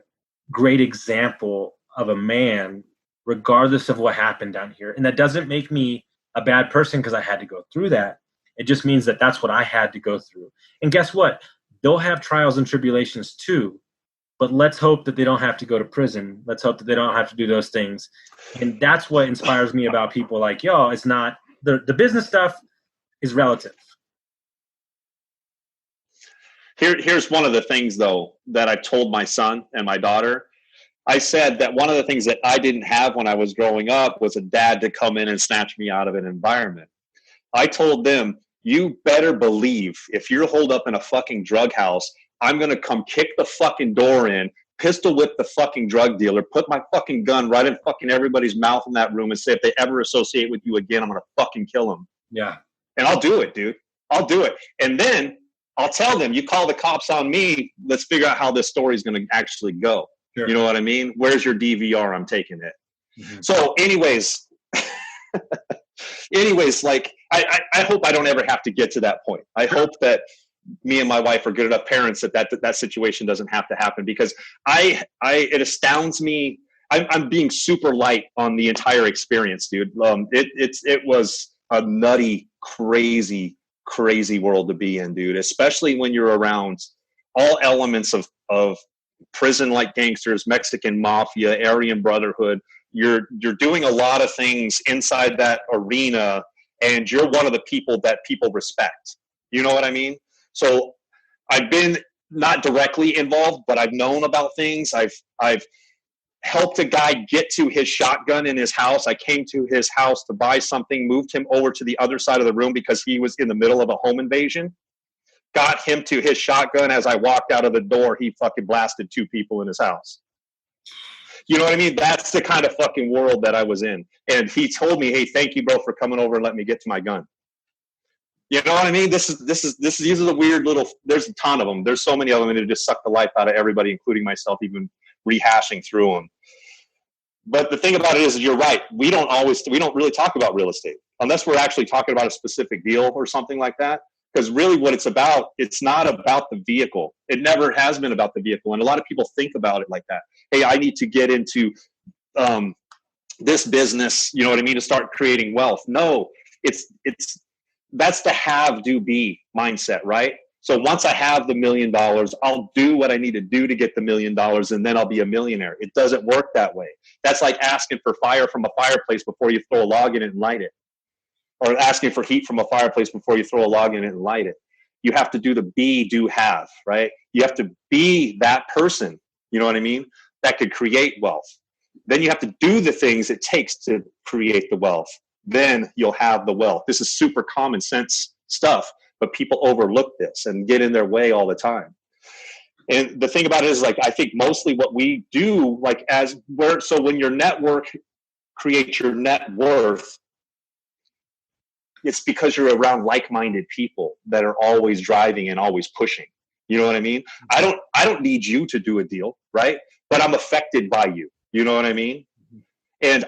great example of a man, regardless of what happened down here. And that doesn't make me a bad person because I had to go through that. It just means that that's what I had to go through. And guess what? They'll have trials and tribulations too, but let's hope that they don't have to go to prison. Let's hope that they don't have to do those things. And that's what inspires me about people like, yo, it's not the business stuff is relative. Here's one of the things though, that I told my son and my daughter. I said that one of the things that I didn't have when I was growing up was a dad to come in and snatch me out of an environment. I told them, you better believe if you're holed up in a fucking drug house, I'm going to come kick the fucking door in, pistol whip the fucking drug dealer, put my fucking gun right in fucking everybody's mouth in that room and say, if they ever associate with you again, I'm going to fucking kill them. Yeah. And I'll do it, dude. I'll do it. And then I'll tell them, you call the cops on me. Let's figure out how this story is going to actually go. Sure. You know what I mean? Where's your DVR? I'm taking it. Mm-hmm. So anyways, like, I hope I don't ever have to get to that point. I hope that me and my wife are good enough parents that situation doesn't have to happen, because it astounds me. I'm being super light on the entire experience, dude. It was a nutty, crazy world to be in, dude, especially when you're around all elements of prison, like gangsters, Mexican mafia, Aryan Brotherhood. You're doing a lot of things inside that arena, and you're one of the people that people respect. You know what I mean? So I've been not directly involved, but I've known about things. I've helped a guy get to his shotgun in his house. I came to his house to buy something, moved him over to the other side of the room because he was in the middle of a home invasion. Got him to his shotgun. As I walked out of the door, he fucking blasted 2 people in his house. You know what I mean? That's the kind of fucking world that I was in. And he told me, hey, thank you, bro, for coming over and letting me get to my gun. You know what I mean? These are the weird little, there's a ton of them. There's so many of them, and it just sucked the life out of everybody, including myself, even rehashing through them. But the thing about it is, you're right. We don't really talk about real estate unless we're actually talking about a specific deal or something like that. Because really what it's about, it's not about the vehicle. It never has been about the vehicle. And a lot of people think about it like that. Hey, I need to get into this business, you know what I mean, to start creating wealth. No, that's the have, do, be mindset, right? So once I have the $1 million, I'll do what I need to do to get the $1 million, and then I'll be a millionaire. It doesn't work that way. That's like asking for fire from a fireplace before you throw a log in it and light it. Or asking for heat from a fireplace before you throw a log in it and light it. You have to do the be, do, have, right? You have to be that person, you know what I mean, that could create wealth. Then you have to do the things it takes to create the wealth. Then you'll have the wealth. This is super common sense stuff, but people overlook this and get in their way all the time. And the thing about it is, like, I think mostly what we do, like, so when your network creates your net worth, it's because you're around like-minded people that are always driving and always pushing. You know what I mean? I don't need you to do a deal, right? But I'm affected by you. You know what I mean? And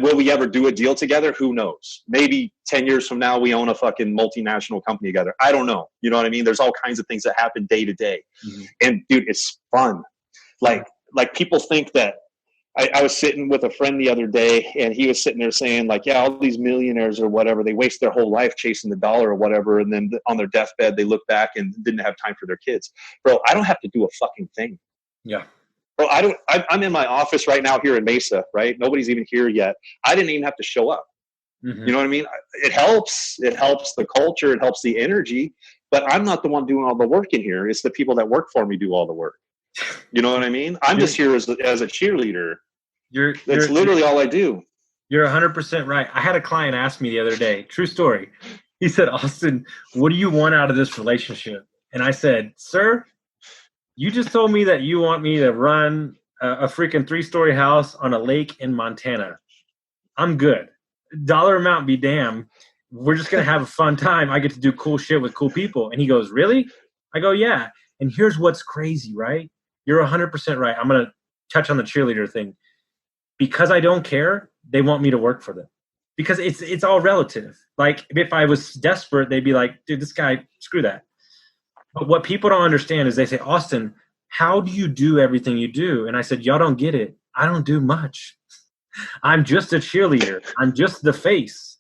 will we ever do a deal together? Who knows? Maybe 10 years from now, we own a fucking multinational company together. I don't know. You know what I mean? There's all kinds of things that happen day to day. Mm-hmm. And dude, it's fun. Like people think that, I was sitting with a friend the other day, and he was sitting there saying, like, yeah, all these millionaires or whatever, they waste their whole life chasing the dollar or whatever, and then on their deathbed, they look back and didn't have time for their kids. Bro, I don't have to do a fucking thing. Yeah. Bro, I'm in my office right now here in Mesa, right? Nobody's even here yet. I didn't even have to show up. Mm-hmm. You know what I mean? It helps. It helps the culture. It helps the energy. But I'm not the one doing all the work in here. It's the people that work for me do all the work. You know what I mean? I'm just here as a cheerleader. That's literally all I do. You're 100% right. I had a client ask me the other day, true story. He said, Austin, what do you want out of this relationship? And I said, sir, you just told me that you want me to run a freaking 3-story house on a lake in Montana. I'm good. Dollar amount be damned. We're just going to have a fun time. I get to do cool shit with cool people. And he goes, really? I go, yeah. And here's what's crazy, right? You're 100% right. I'm going to touch on the cheerleader thing. Because I don't care, they want me to work for them. Because it's all relative. Like, if I was desperate, they'd be like, dude, this guy, screw that. But what people don't understand is they say, Austin, how do you do everything you do? And I said, y'all don't get it. I don't do much. I'm just a cheerleader. I'm just the face.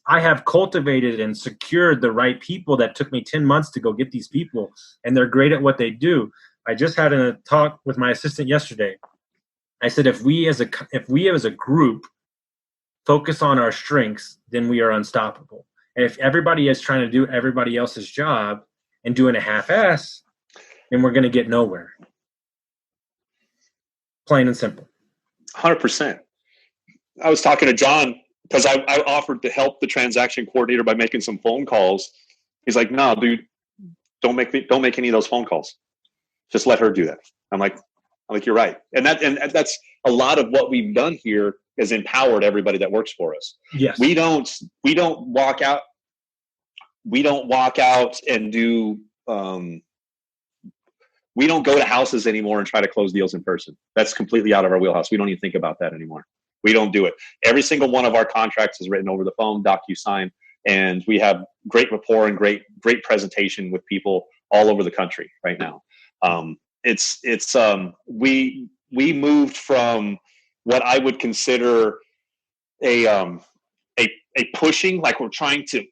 I have cultivated and secured the right people that took me 10 months to go get these people. And they're great at what they do. I just had a talk with my assistant yesterday. I said, if we as a group focus on our strengths, then we are unstoppable. And if everybody is trying to do everybody else's job and doing a half-ass, then we're going to get nowhere. Plain and simple. 100%. I was talking to John because I offered to help the transaction coordinator by making some phone calls. He's like, no, dude, don't make any of those phone calls. Just let her do that. I'm like, you're right. And that's a lot of what we've done here is empowered everybody that works for us. Yes. We don't walk out we don't walk out and do, we don't go to houses anymore and try to close deals in person. That's completely out of our wheelhouse. We don't even think about that anymore. We don't do it. Every single one of our contracts is written over the phone, DocuSign, and we have great rapport and great presentation with people all over the country right now. We moved from what I would consider a pushing, like we're trying to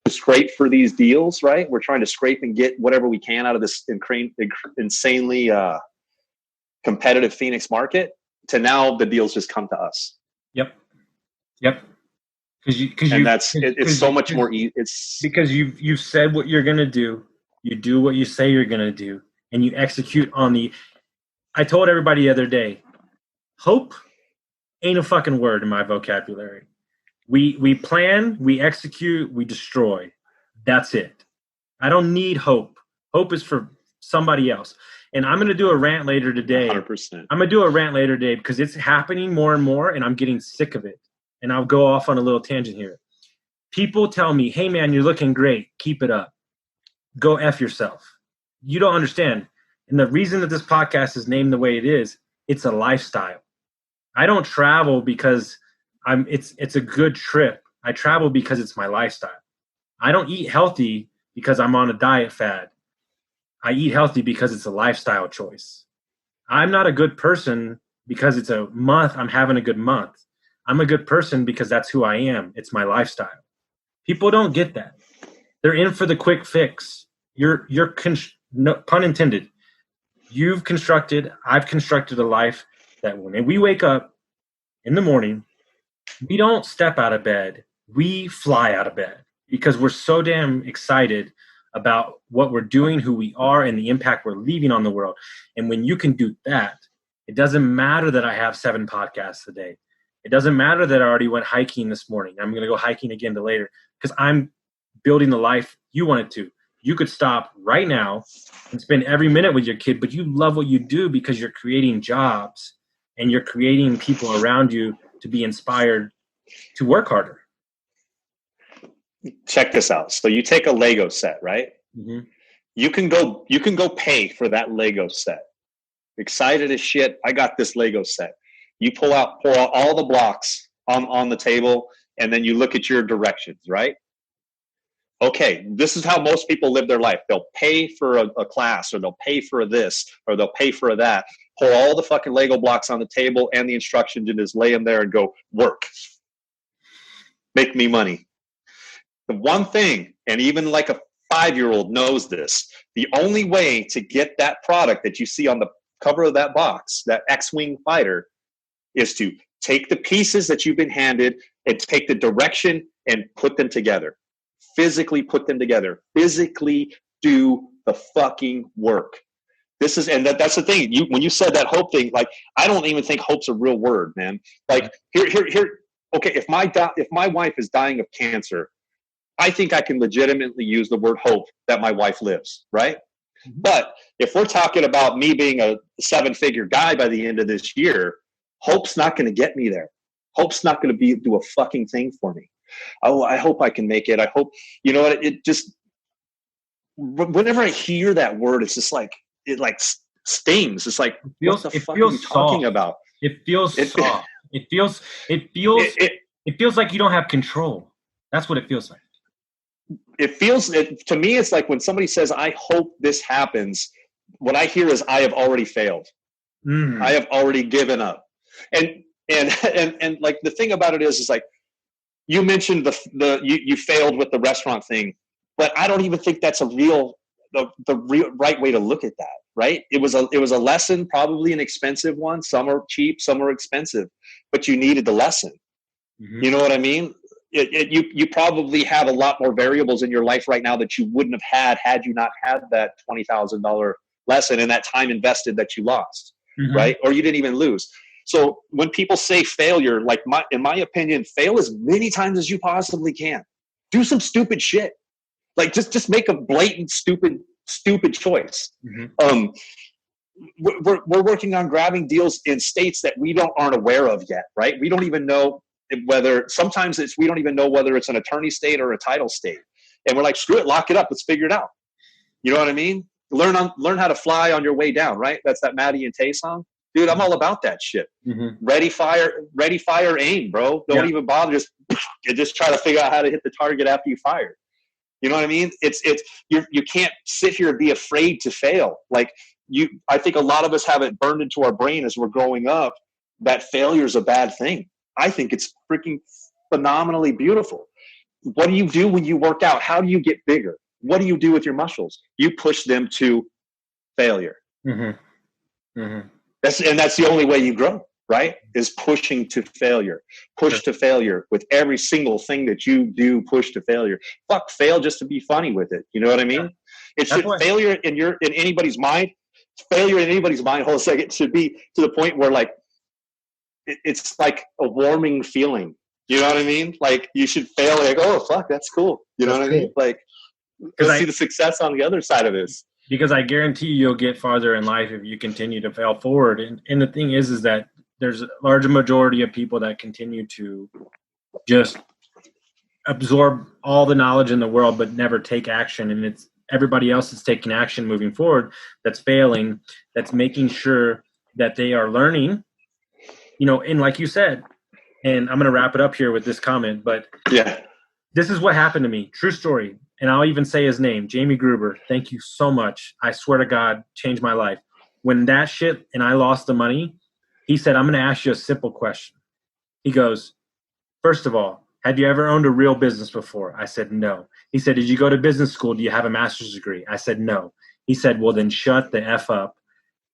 scrape for these deals, right? We're trying to scrape and get whatever we can out of this insanely competitive Phoenix market, to now the deals just come to us. Yep. It's so much more easy. It's because you've said what you're gonna do, you do what you say you're gonna do, and you execute on the. I told everybody the other day, hope ain't a fucking word in my vocabulary. We plan, we execute, we destroy. That's it. I don't need hope. Hope is for somebody else. And I'm going to do a rant later today. 100%. I'm going to do a rant later today because it's happening more and more, and I'm getting sick of it. And I'll go off on a little tangent here. People tell me, hey, man, you're looking great. Keep it up. Go F yourself. You don't understand. And the reason that this podcast is named the way it is, it's a lifestyle. I don't travel because it's a good trip. I travel because it's my lifestyle. I don't eat healthy because I'm on a diet fad. I eat healthy because it's a lifestyle choice. I'm not a good person because it's a month. I'm having a good month. I'm a good person because that's who I am. It's my lifestyle. People don't get that. They're in for the quick fix. No, pun intended. I've constructed a life that when we wake up in the morning, we don't step out of bed. We fly out of bed because we're so damn excited about what we're doing, who we are, and the impact we're leaving on the world. And when you can do that, it doesn't matter that I have 7 podcasts a day. It doesn't matter that I already went hiking this morning. I'm going to go hiking again later because I'm building the life you wanted to. You could stop right now and spend every minute with your kid, but you love what you do because you're creating jobs and you're creating people around you to be inspired to work harder. Check this out. So you take a Lego set, right? Mm-hmm. You can go pay for that Lego set. Excited as shit. I got this Lego set. You pour out all the blocks on the table, and then you look at your directions, right? Okay, this is how most people live their life. They'll pay for a class, or they'll pay for this, or they'll pay for that. Pour all the fucking Lego blocks on the table and the instructions and just lay them there and go, work. Make me money. The one thing, and even like a 5-year-old knows this, the only way to get that product that you see on the cover of that box, that X-Wing fighter, is to take the pieces that you've been handed and take the direction and put them together. Physically put them together. Physically do the fucking work. This is, and that's the thing. When you said that hope thing, like, I don't even think hope's a real word, man. Like, here. Okay, if my wife is dying of cancer, I think I can legitimately use the word hope that my wife lives, right? Mm-hmm. But if we're talking about me being a 7-figure guy by the end of this year, hope's not going to get me there. Hope's not going to do a fucking thing for me. Oh, I hope I can make it. I hope, you know what? It just, whenever I hear that word, it's just like, it like stings. It's like, what the fuck are you talking about? It feels soft. It feels like you don't have control. That's what it feels like. To me, it's like when somebody says, I hope this happens, what I hear is, I have already failed. Mm. I have already given up. And like, the thing about it is like, you mentioned you failed with the restaurant thing, but I don't even think that's the real right way to look at that. Right? It was a lesson, probably an expensive one. Some are cheap, some are expensive, but you needed the lesson. Mm-hmm. You know what I mean? You probably have a lot more variables in your life right now that you wouldn't have had you not had that $20,000 lesson and that time invested that you lost, mm-hmm. right? Or you didn't even lose. So when people say failure, like in my opinion, fail as many times as you possibly can. Do some stupid shit. Like just make a blatant stupid choice. Mm-hmm. We're working on grabbing deals in states that we aren't aware of yet, right? We don't even know whether sometimes we don't even know whether it's an attorney state or a title state. And we're like, screw it, lock it up. Let's figure it out. You know what I mean? Learn how to fly on your way down, right? That's that Maddie and Tay song. Dude, I'm all about that shit. Mm-hmm. Ready, fire, aim, bro. Don't even bother. Just try to figure out how to hit the target after you fire. You know what I mean? You can't sit here and be afraid to fail. Like I think a lot of us have it burned into our brain as we're growing up that failure is a bad thing. I think it's freaking phenomenally beautiful. What do you do when you work out? How do you get bigger? What do you do with your muscles? You push them to failure. Mm-hmm. Mm-hmm. That's the only way you grow, right? Is pushing to failure. Push to failure with every single thing that you do. Push to failure. Fuck, fail just to be funny with it. You know what I mean? It should failure in anybody's mind. Failure in anybody's mind. Hold a second. It should be to the point where like it's like a warming feeling. You know what I mean? Like you should fail. Like, oh fuck, that's cool. You know what I mean? Like, let's see the success on the other side of this. Because I guarantee you'll get farther in life if you continue to fail forward. And the thing is that there's a large majority of people that continue to just absorb all the knowledge in the world but never take action. And it's everybody else that's taking action moving forward that's failing, that's making sure that they are learning. You know, and like you said, and I'm going to wrap it up here with this comment, but yeah, this is what happened to me. True story. And I'll even say his name, Jamie Gruber. Thank you so much. I swear to God, changed my life. When that shit and I lost the money, he said, I'm going to ask you a simple question. He goes, first of all, have you ever owned a real business before? I said, no. He said, did you go to business school? Do you have a master's degree? I said, no. He said, well, then shut the F up.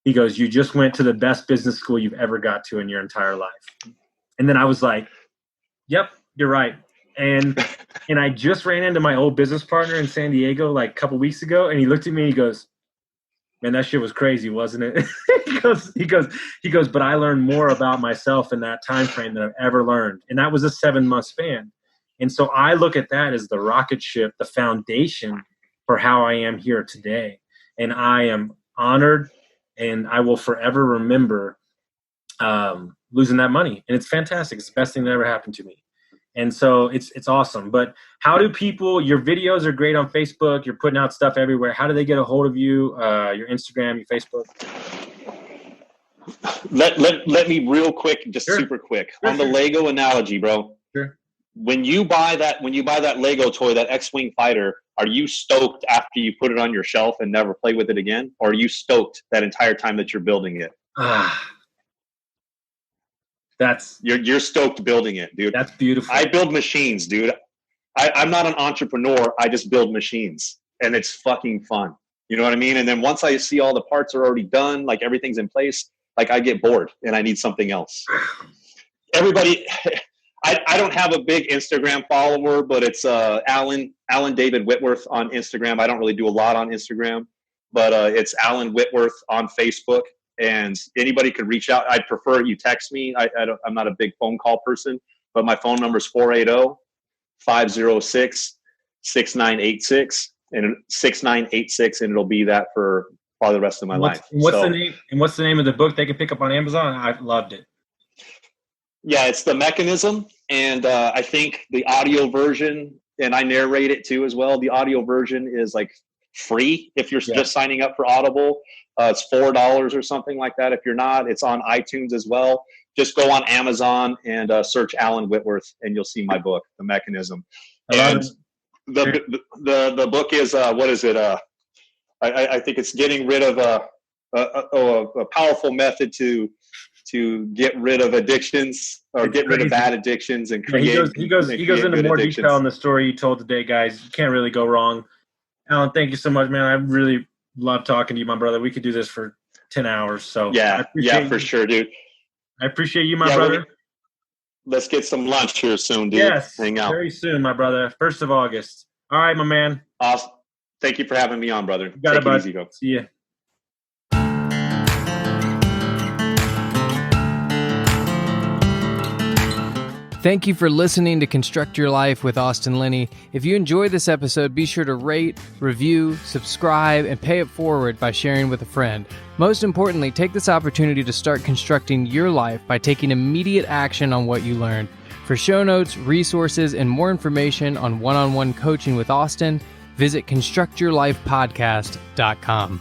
He goes, you just went to the best business school you've ever got to in your entire life. And then I was like, yep, you're right. And I just ran into my old business partner in San Diego like a couple weeks ago, and he looked at me and he goes, man, that shit was crazy, wasn't it? he goes, but I learned more about myself in that time frame than I've ever learned. And that was a 7-month span. And so I look at that as the rocket ship, the foundation for how I am here today. And I am honored, and I will forever remember losing that money. And it's fantastic. It's the best thing that ever happened to me. And so it's awesome. But how do people, your videos are great on Facebook. You're putting out stuff everywhere. How do they get a hold of you? Your Instagram, your Facebook? Let me real quick, just Sure. super quick on the Lego analogy, bro. Sure. When you buy that Lego toy, that X-Wing fighter, are you stoked after you put it on your shelf and never play with it again? Or are you stoked that entire time that you're building it? You're stoked building it, dude. That's beautiful. I build machines, dude. I'm not an entrepreneur. I just build machines, and it's fucking fun. You know what I mean? And then once I see all the parts are already done, like everything's in place, like I get bored and I need something else. Everybody, I don't have a big Instagram follower, but it's Alan David Whitworth on Instagram. I don't really do a lot on Instagram, but it's Alan Whitworth on Facebook. And anybody could reach out. I'd prefer you text me. I'm not a big phone call person, but my phone number is 480-506-6986 and 6986, and it'll be that for probably the rest of my life. What's the name? And what's the name of the book they can pick up on Amazon? I loved it. Yeah, it's The Mechanism, and I think the audio version, and I narrate it too as well. The audio version is like free if you're just signing up for Audible. It's $4 or something like that. If you're not, it's on iTunes as well. Just go on Amazon and search Alan Whitworth, and you'll see my book, The Mechanism. And the book is what is it? I think it's getting rid of a powerful method to get rid of addictions or get rid of bad addictions and create. He goes into more detail in the story you told today, guys. You can't really go wrong. Alan, thank you so much, man. I really love talking to you, my brother. We could do this for 10 hours. So yeah, for sure, dude. I appreciate you, my brother. Let's get some lunch here soon, dude. Yes, hang out very soon, my brother. 1st of August. All right, my man. Awesome. Thank you for having me on, brother. Take it easy, bro. See ya. Thank you for listening to Construct Your Life with Austin Linney. If you enjoyed this episode, be sure to rate, review, subscribe, and pay it forward by sharing with a friend. Most importantly, take this opportunity to start constructing your life by taking immediate action on what you learned. For show notes, resources, and more information on one-on-one coaching with Austin, visit constructyourlifepodcast.com.